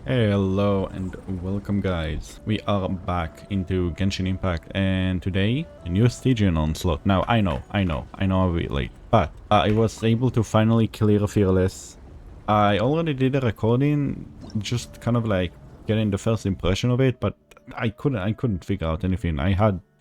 Hello and welcome guys. We are back into Genshin Impact and today a new Stygian Onslaught. Now I know I'm a bit late, but I was able to finally clear Fearless. I already did a recording, just kind of like getting the first impression of it, but I couldn't figure out anything. I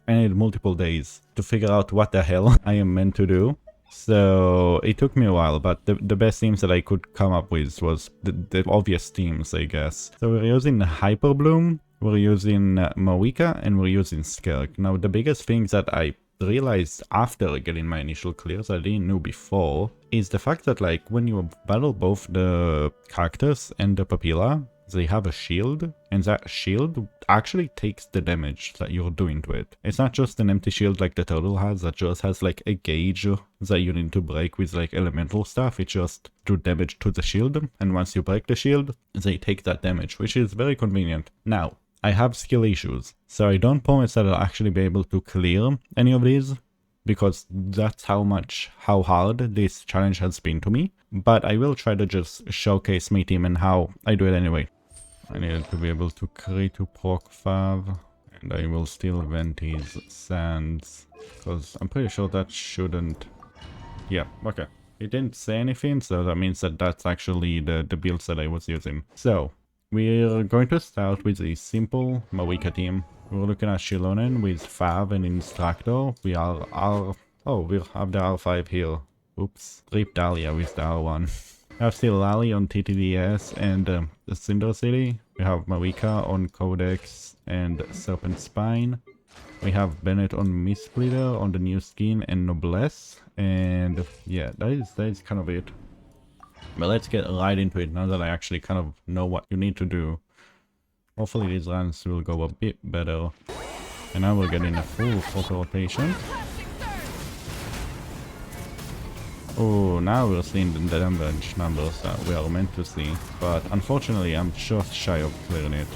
needed multiple days to figure out what the hell I am meant to do. So it took me a while, but the best themes that I could come up with was the obvious themes, I guess. So we're using Hyper Bloom, we're using Marika, and we're using Skirk. Now the biggest things that I realized after getting my initial clears I didn't know before is the fact that like when you battle both the cactus and the papilla, they have a shield, and that shield actually takes the damage that you're doing to it. It's not just an empty shield like the turtle has that just has like a gauge that you need to break with like elemental stuff. It just do damage to the shield, and once you break the shield, they take that damage, which is very convenient. Now, I have skill issues, so I don't promise that I'll actually be able to clear any of these, because that's how hard this challenge has been to me. But I will try to just showcase my team and how I do it anyway. I needed to be able to crit to proc Fav, and I will still vent his sands, because I'm pretty sure that shouldn't... Yeah, okay. It didn't say anything, so that means that that's actually the builds that I was using. So, we're going to start with a simple Marika team. We're looking at Shilonen with Fav and Instructor. We have the R5 here. Oops. Rip Dahlia with the R1. We have still Lali on TTDS and the Cinder City. We have Marika on Codex and Serpent Spine. We have Bennett on Mistleader on the new skin and Noblesse. And yeah, that is kind of it. But let's get right into it now that I actually kind of know what you need to do. Hopefully these runs will go a bit better. And now we're getting a full photo rotation. Oh, now we're seeing the damage numbers that we are meant to see. But unfortunately, I'm just shy of clearing it.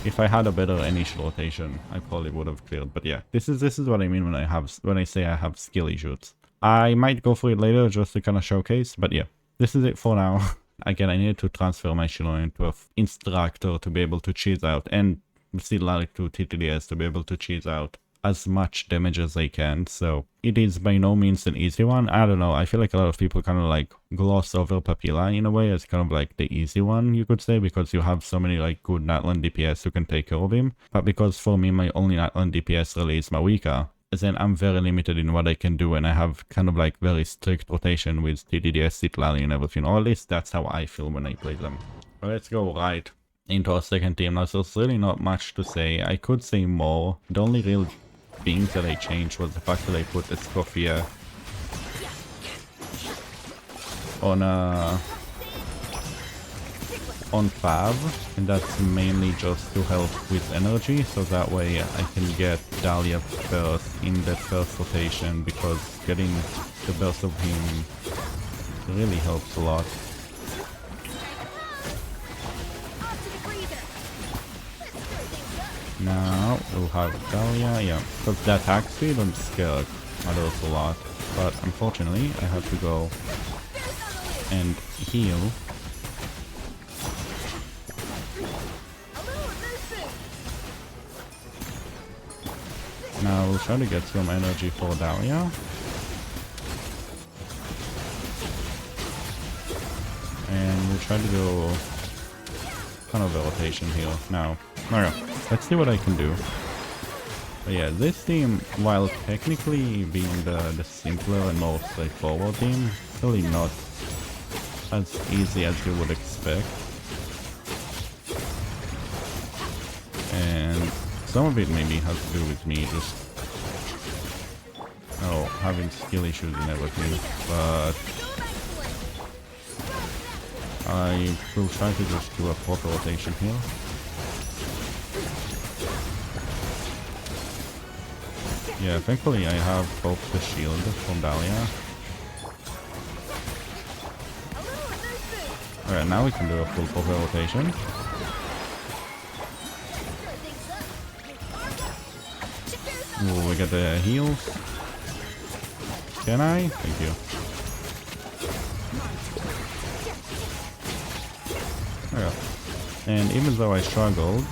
If I had a better initial rotation, I probably would have cleared. But yeah, this is what I mean when I say I have skill issues. I might go for it later just to kind of showcase, but yeah, this is it for now. Again, I needed to transfer my Shiloh into an instructor to be able to cheese out, and still like to TTDS to be able to cheese out as much damage as I can. So it is by no means an easy one. I don't know, I feel like a lot of people kind of like gloss over Papilla in a way as kind of like the easy one, you could say, because you have so many like good Natlan DPS who can take care of him. But because for me my only Natlan DPS really is Marika, then I'm very limited in what I can do, and I have kind of like very strict rotation with TTDS, Citlali and everything, or at least that's how I feel when I play them. But let's go right into our second team. Now there's really not much to say. I could say more. The only real things that I changed was the fact that I put Escoffier on Fav, and that's mainly just to help with energy, so that way I can get Dahlia first in the first rotation, because getting the burst of him really helps a lot. Now we'll have Dahlia, yeah, because the attack speed on Skirk matters a lot, but unfortunately I have to go and heal. Now we'll try to get some energy for Dahlia. And we'll try to do kind of a rotation here. Now, okay, let's see what I can do. But yeah, this team, while technically being the simpler and more straightforward team, it's really not as easy as you would expect. And some of it maybe has to do with me just having skill issues and everything, but I will try to just do a proper rotation here. Yeah, thankfully I have both the shield from Dahlia. Alright, now we can do a full proper rotation. Ooh, we got the heals. Can I? Thank you. Okay. And even though I struggled,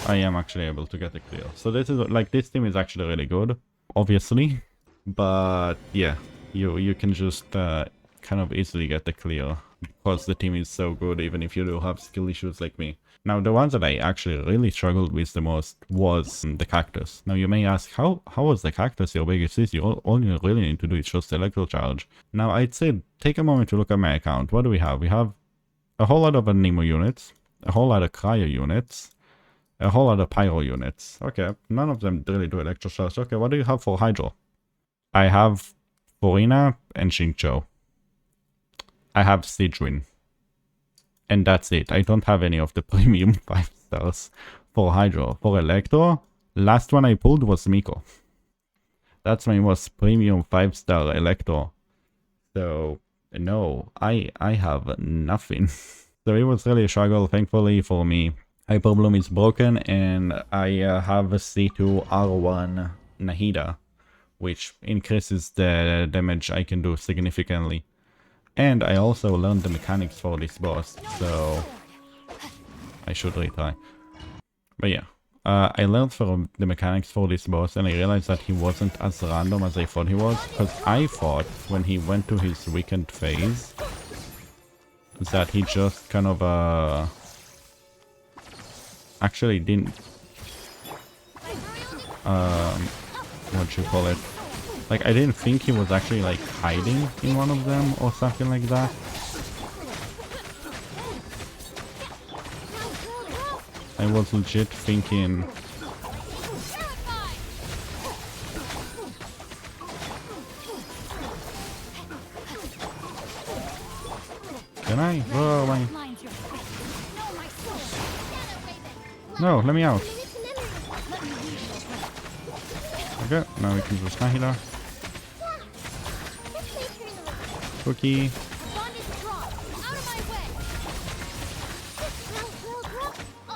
I am actually able to get a clear. So this is like, this team is actually really good, obviously. But yeah, you can just kind of easily get the clear because the team is so good, even if you do have skill issues like me. Now, the ones that I actually really struggled with the most was the cactus. Now, you may ask, how was the cactus your biggest issue? All you really need to do is just electro charge. Now, I'd say take a moment to look at my account. What do we have? We have a whole lot of Anemo units, a whole lot of cryo units, a whole lot of pyro units. Okay, none of them really do electro charge. Okay, what do you have for hydro? I have Forina and Xingqiu. I have Stygian. And that's it. I don't have any of the premium 5 stars for hydro. For electro, last one I pulled was Miko. That's my most premium 5-star electro. So no, I have nothing. So it was really a struggle. Thankfully for me, Hyper Bloom is broken and I have a C2 R1 Nahida, which increases the damage I can do significantly. And I also learned the mechanics for this boss, so I should retry. But yeah, I learned from the mechanics for this boss and I realized that he wasn't as random as I thought he was. Because I thought when he went to his weakened phase that he just kind of actually didn't what you call it, like I didn't think he was actually like hiding in one of them or something like that. I was legit thinking can I? Oh my. No, let me out. Okay, now we can just Nahida. Cookie.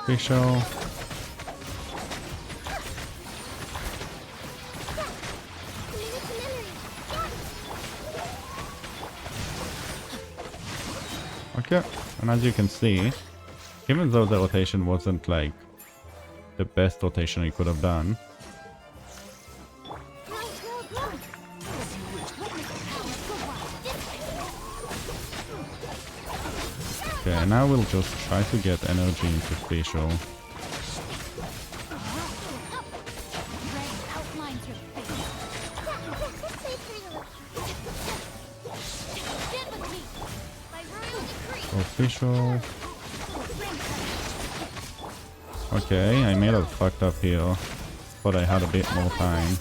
Facial. Okay, and as you can see, even though the rotation wasn't like the best rotation you could have done, okay, now we'll just try to get energy into facial. Official. Okay, I made a fucked up here, but I had a bit more time.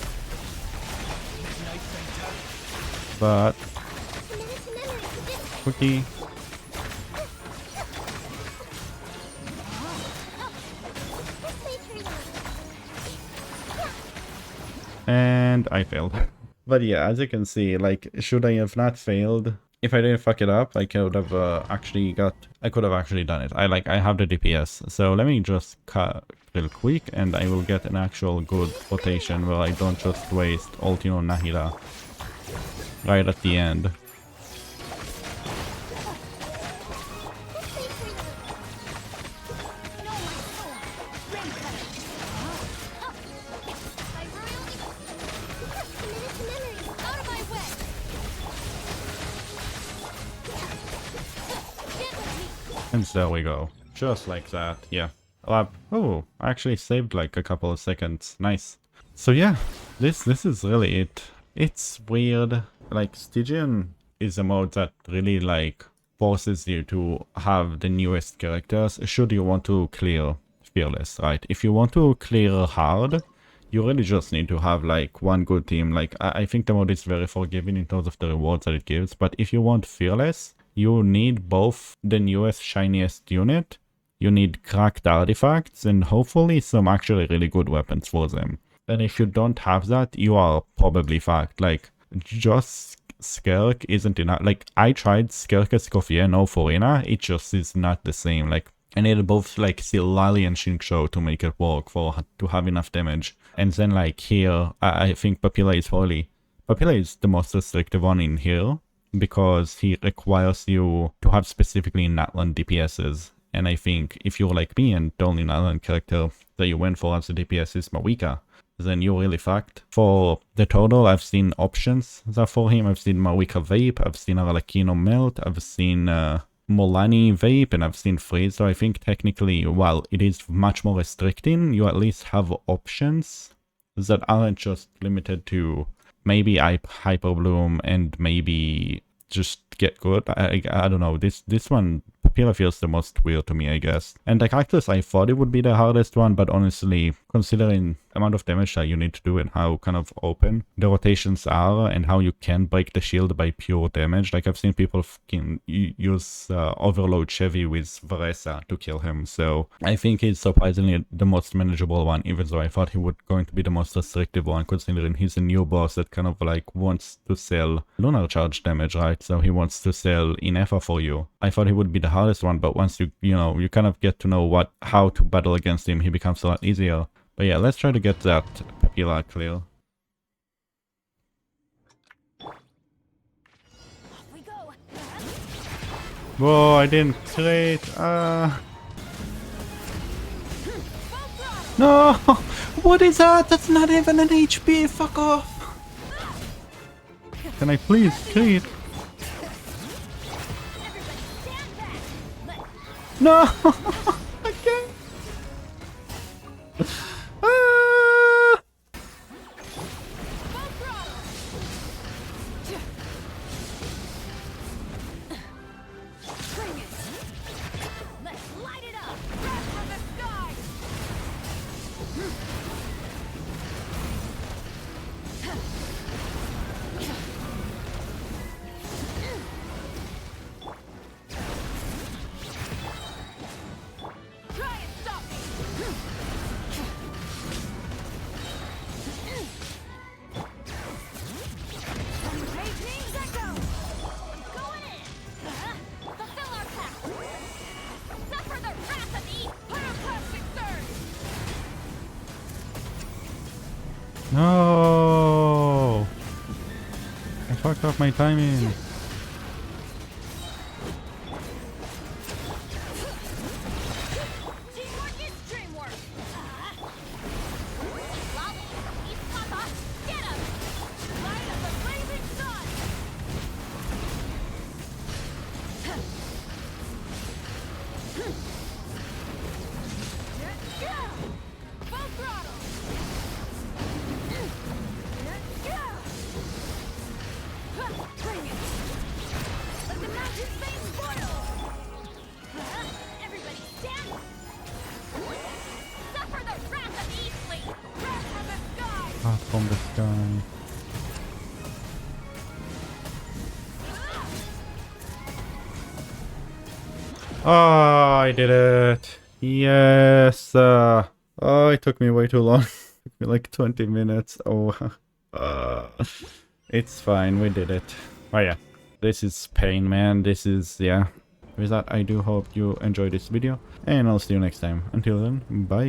But Cookie. And I failed. But yeah, as you can see, like, should I have not failed? If I didn't fuck it up, I could have actually done it. I have the DPS. So let me just cut real quick and I will get an actual good rotation where I don't just waste ulti on Nahida right at the end. And there we go. Just like that, yeah. Oh, I actually saved like a couple of seconds. Nice. So yeah, this is really it. It's weird. Like, Stygian is a mode that really like forces you to have the newest characters should you want to clear Fearless, right? If you want to clear hard, you really just need to have like one good team. Like, I think the mode is very forgiving in terms of the rewards that it gives, but if you want Fearless, you need both the newest, shiniest unit, you need cracked artifacts, and hopefully some actually really good weapons for them. And if you don't have that, you are probably fucked. Like, just Skirk isn't enough. Like, I tried Skirk as Kofier, no Forina, it just is not the same. Like, I needed both, like, Silali and Xingqiu to make it work, to have enough damage. And then, like, here, I think Papilla is probably... Papilla is the most restrictive one in here, because he requires you to have specifically Natlan DPSs. And I think if you're like me and the only Island character that you went for as a DPS is Mawika, then you're really fucked. For the total, I've seen options that for him. I've seen Mawika Vape, I've seen Arlecchino Melt, I've seen Molani Vape, and I've seen Freeze. So I think technically, while it is much more restricting, you at least have options that aren't just limited to maybe Hyper Bloom and maybe just get good. I don't know. This one, Papilla feels the most weird to me, I guess. And the Cactus, I thought it would be the hardest one, but honestly, considering the amount of damage that you need to do and how kind of open the rotations are and how you can break the shield by pure damage, like I've seen people use Overload Chevy with Varesa to kill him, so I think it's surprisingly the most manageable one, even though I thought he would going to be the most restrictive one, considering he's a new boss that kind of like wants to sell Lunar Charge damage, right? So he wants to sell Inefa for you. I thought he would be the hardest one, but once you kind of get to know how to battle against him, he becomes a lot easier. But yeah, let's try to get that Papilla clear. Whoa, I didn't trade. No! What is that? That's not even an HP. Fuck off. Can I please trade? No! I can't. No! I fucked up my timing. From the sky. Oh, I did it. Yes. Oh, it took me way too long. It took me like 20 minutes. Oh, it's fine. We did it. Oh yeah. This is pain, man. This is, yeah. With that, I do hope you enjoyed this video. And I'll see you next time. Until then, bye.